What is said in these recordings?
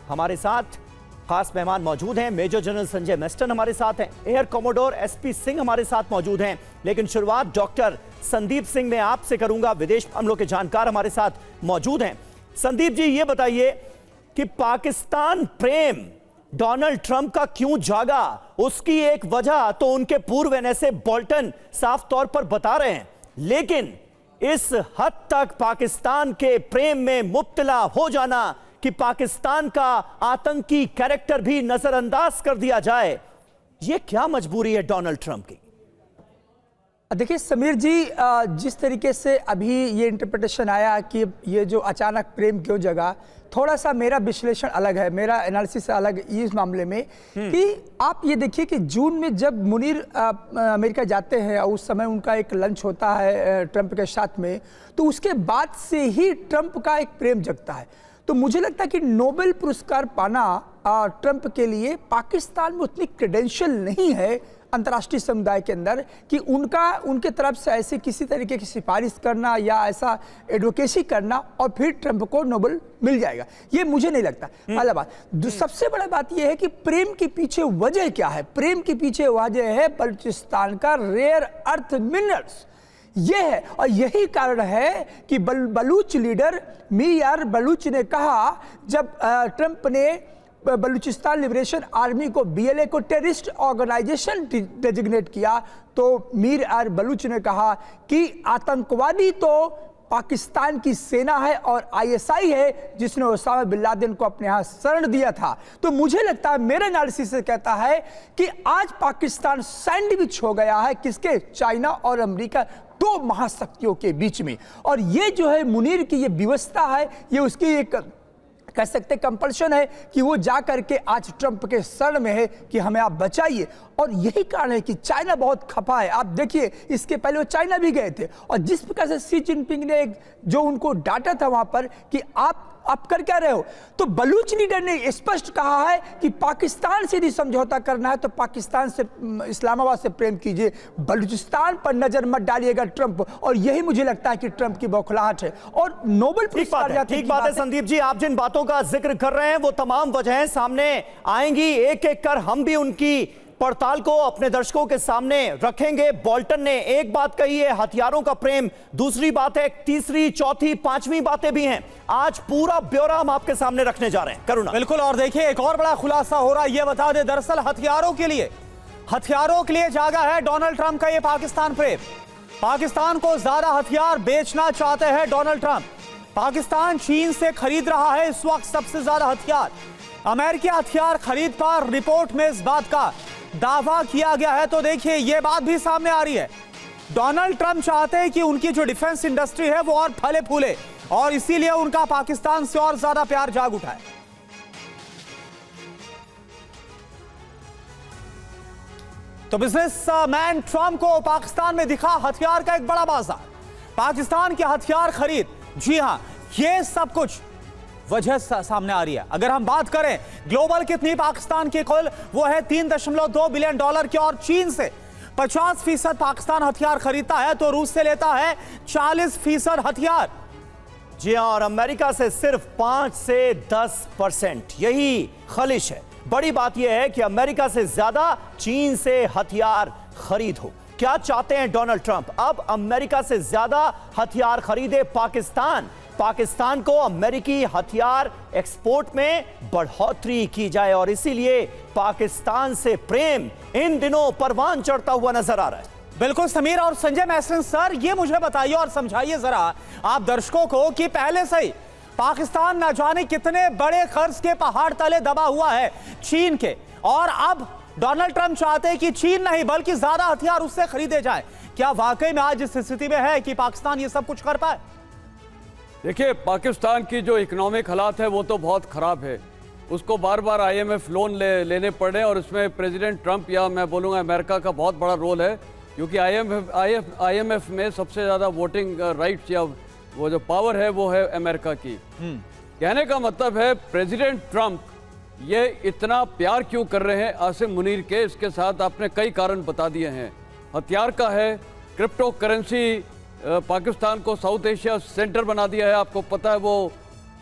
हमारे साथ खास मेहमान मौजूद हैं। मेजर जनरल संजय मेस्टन हमारे साथ हैं, एयर कमोडोर एसपी सिंह हमारे साथ मौजूद हैं। लेकिन शुरुआत डॉक्टर संदीप सिंह मैं आपसे करूंगा, विदेश मामलों के जानकार हमारे साथ मौजूद हैं। संदीप जी, ये बताइए कि पाकिस्तान प्रेम डोनाल्ड ट्रंप का क्यों जागा? उसकी एक वजह तो उनके पूर्व एनएसए बोल्टन साफ तौर पर बता रहे हैं, लेकिन इस हद तक पाकिस्तान के प्रेम में मुब्तला हो जाना कि पाकिस्तान का आतंकी कैरेक्टर भी नजरअंदाज कर दिया जाए, यह क्या मजबूरी है डोनाल्ड ट्रंप की? देखिए समीर जी, जिस तरीके से अभी ये इंटरप्रिटेशन आया कि ये जो अचानक प्रेम क्यों जगा, थोड़ा सा मेरा विश्लेषण अलग है, मेरा एनालिसिस अलग इस मामले में कि आप ये देखिए कि जून में जब मुनीर अमेरिका जाते हैं और उस समय उनका एक लंच होता है ट्रंप के साथ में, तो उसके बाद से ही ट्रंप का एक प्रेम जगता है। तो मुझे लगता है कि नोबेल पुरस्कार पाना ट्रंप के लिए पाकिस्तान में उतनी क्रेडेंशियल नहीं है अंतर्राष्ट्रीय समुदाय के अंदर कि उनके तरफ से ऐसे किसी तरीके की सिफारिश करना या ऐसा एडवोकेसी करना और फिर ट्रंप को नोबेल मिल जाएगा, ये मुझे नहीं लगता। पहला बात। सबसे बड़ा बात यह है कि प्रेम के पीछे वजह क्या है? प्रेम के पीछे वजह है बलूचिस्तान का रेयर अर्थ मिनरल्स, ये है। और यही कारण है कि बलूच लीडर मीर बलूच ने कहा, जब ट्रंप ने बलूचिस्तान लिबरेशन आर्मी को बीएलए को टेररिस्ट ऑर्गेनाइजेशन डेजिग्नेट किया, तो मीर बलूच ने कहा कि आतंकवादी तो पाकिस्तान की सेना है और आईएसआई है जिसने ओसामा बिन लादेन को अपने यहाँ शरण दिया था। तो मुझे लगता है, मेरे एनालिसिस से कहता है कि आज पाकिस्तान सैंडविच हो गया है किसके? चाइना और अमेरिका, दो महाशक्तियों के बीच में। और ये जो है मुनीर की ये व्यवस्था है, ये उसकी एक कह सकते कंपल्शन है कि वो जा करके आज ट्रंप के शरण में है कि हमें आप बचाइए। और यही कारण है कि चाइना बहुत खफा है। आप देखिए, इसके पहले वो चाइना भी गए थे और जिस प्रकार से शी जिनपिंग ने जो उनको डांटा था वहां पर कि आप कर क्या रहे हो, तो बलूच लीडर ने स्पष्ट कहा है कि पाकिस्तान से यदि समझौता करना है तो पाकिस्तान से, इस्लामाबाद से प्रेम कीजिए, बलूचिस्तान पर नजर मत डालिएगा ट्रंप। और यही मुझे लगता है कि ट्रंप की बौखलाहट है। और नोबेल पुरस्कार, ठीक बात है संदीप जी, आप जिन बातों का जिक्र कर रहे हैं वो तमाम वजहें सामने आएंगी, एक एक कर हम भी उनकी पड़ताल को अपने दर्शकों के सामने रखेंगे। बोल्टन ने एक बात कही है, हथियारों का प्रेम, दूसरी बात है, तीसरी, चौथी, पांचवी बातें भी हैं। आज पूरा ब्यौरा हम आपके सामने रखने जा रहे हैं। करुणा। बिल्कुल। और देखिए, एक और बड़ा खुलासा हो रहा है, यह बता दें, दरअसल हथियारों के लिए जागा है डोनाल्ड ट्रंप का ये पाकिस्तान प्रेम। पाकिस्तान को ज्यादा हथियार बेचना चाहते हैं डोनाल्ड ट्रंप। पाकिस्तान चीन से खरीद रहा है इस वक्त सबसे ज्यादा हथियार। अमेरिकी हथियार खरीद पर रिपोर्ट में इस बात का दावा किया गया है। तो देखिए, यह बात भी सामने आ रही है, डोनाल्ड ट्रंप चाहते हैं कि उनकी जो डिफेंस इंडस्ट्री है वो और फले फूले, और इसीलिए उनका पाकिस्तान से और ज्यादा प्यार जाग उठा है। तो बिजनेसमैन ट्रंप को पाकिस्तान में दिखा हथियार का एक बड़ा बाजार, पाकिस्तान के हथियार खरीद। जी हां, यह सब कुछ वजह सामने आ रही है। अगर हम बात करें ग्लोबल कितनी पाकिस्तान की कुल, वो है $3.2 बिलियन की, और चीन से 50% पाकिस्तान हथियार खरीदता है, तो रूस से लेता है 40% हथियार। जी हां, और अमेरिका से सिर्फ 5 से 10%, यही खलिश है। बड़ी बात यह है कि अमेरिका से ज्यादा चीन से हथियार खरीद हो। क्या चाहते हैं डोनाल्ड ट्रंप? अब अमेरिका से ज्यादा हथियार खरीदे पाकिस्तान को अमेरिकी हथियार एक्सपोर्ट में बढ़ोतरी की जाए, और इसीलिए पाकिस्तान से प्रेम इन दिनों परवान चढ़ता हुआ नजर आ रहा है। बिल्कुल समीर और संजय मैसन सर, ये मुझे बताइए और समझाइए जरा आप दर्शकों को कि पहले से ही पाकिस्तान न जाने कितने बड़े कर्ज के पहाड़ तले दबा हुआ है चीन के, और अब डोनाल्ड ट्रंप चाहते हैं कि चीन नहीं बल्कि ज्यादा हथियार उससे खरीदे जाए। क्या वाकई में आज इस स्थिति में है कि पाकिस्तान ये सब कुछ कर पाए? देखिए, पाकिस्तान की जो इकोनॉमिक हालात है वो तो बहुत ख़राब है। उसको बार बार IMF लोन लेने पड़े, और उसमें प्रेसिडेंट ट्रंप या मैं बोलूँगा अमेरिका का बहुत बड़ा रोल है, क्योंकि IMF में सबसे ज़्यादा वोटिंग राइट्स या वो जो पावर है वो है अमेरिका की। कहने का मतलब है प्रेसिडेंट ट्रंप ये इतना प्यार क्यों कर रहे हैं आसिम मुनीर के, इसके साथ आपने कई कारण बता दिए हैं। हथियार का है, क्रिप्टो करेंसी पाकिस्तान को साउथ एशिया सेंटर बना दिया है। आपको पता है वो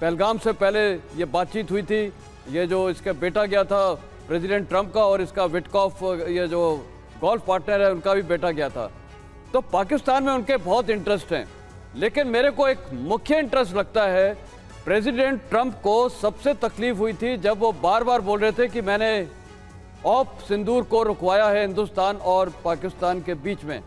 पहलगाम से पहले ये बातचीत हुई थी ये जो इसका बेटा गया था प्रेसिडेंट ट्रंप का, और इसका विटकॉफ ये जो गोल्फ पार्टनर है उनका भी बेटा गया था। तो पाकिस्तान में उनके बहुत इंटरेस्ट हैं, लेकिन मेरे को एक मुख्य इंटरेस्ट लगता है, प्रेसिडेंट ट्रंप को सबसे तकलीफ हुई थी जब वो बार बार बोल रहे थे कि मैंने ऑप सिंदूर को रुकवाया है हिंदुस्तान और पाकिस्तान के बीच में,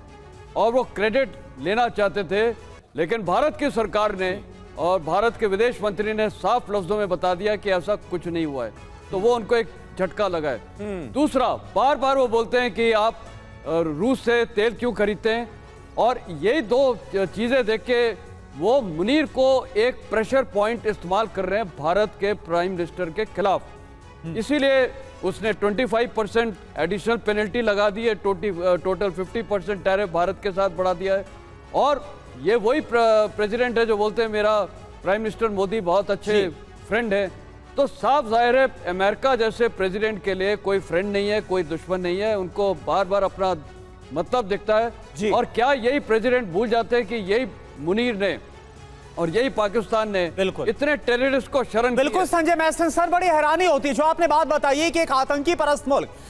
और वो क्रेडिट लेना चाहते थे। लेकिन भारत की सरकार ने और भारत के विदेश मंत्री ने साफ लफ्जों में बता दिया कि ऐसा कुछ नहीं हुआ है, तो वो उनको एक झटका लगा है। दूसरा, बार बार वो बोलते हैं कि आप रूस से तेल क्यों खरीदते हैं, और यही दो चीज़ें देख के वो मुनीर को एक प्रेशर पॉइंट इस्तेमाल कर रहे हैं भारत के प्राइम मिनिस्टर के खिलाफ। इसीलिए उसने 25% एडिशनल पेनल्टी लगा दी है, टोटल 50% टैरिफ भारत के साथ बढ़ा दिया है। और ये वही प्रेसिडेंट है जो बोलते हैं मेरा प्राइम मिनिस्टर मोदी बहुत अच्छे फ्रेंड है। तो साफ जाहिर है अमेरिका जैसे प्रेसिडेंट के लिए कोई फ्रेंड नहीं है, कोई दुश्मन नहीं है, उनको बार बार अपना मतलब दिखता है। और क्या यही प्रेसिडेंट भूल जाते हैं कि यही मुनीर ने और यही पाकिस्तान ने इतने टेररिस्ट को शरण बिल्कुल संजय मैसन सर, बड़ी हैरानी होती है जो आपने बात बताई कि एक आतंकी परस्त मुल्क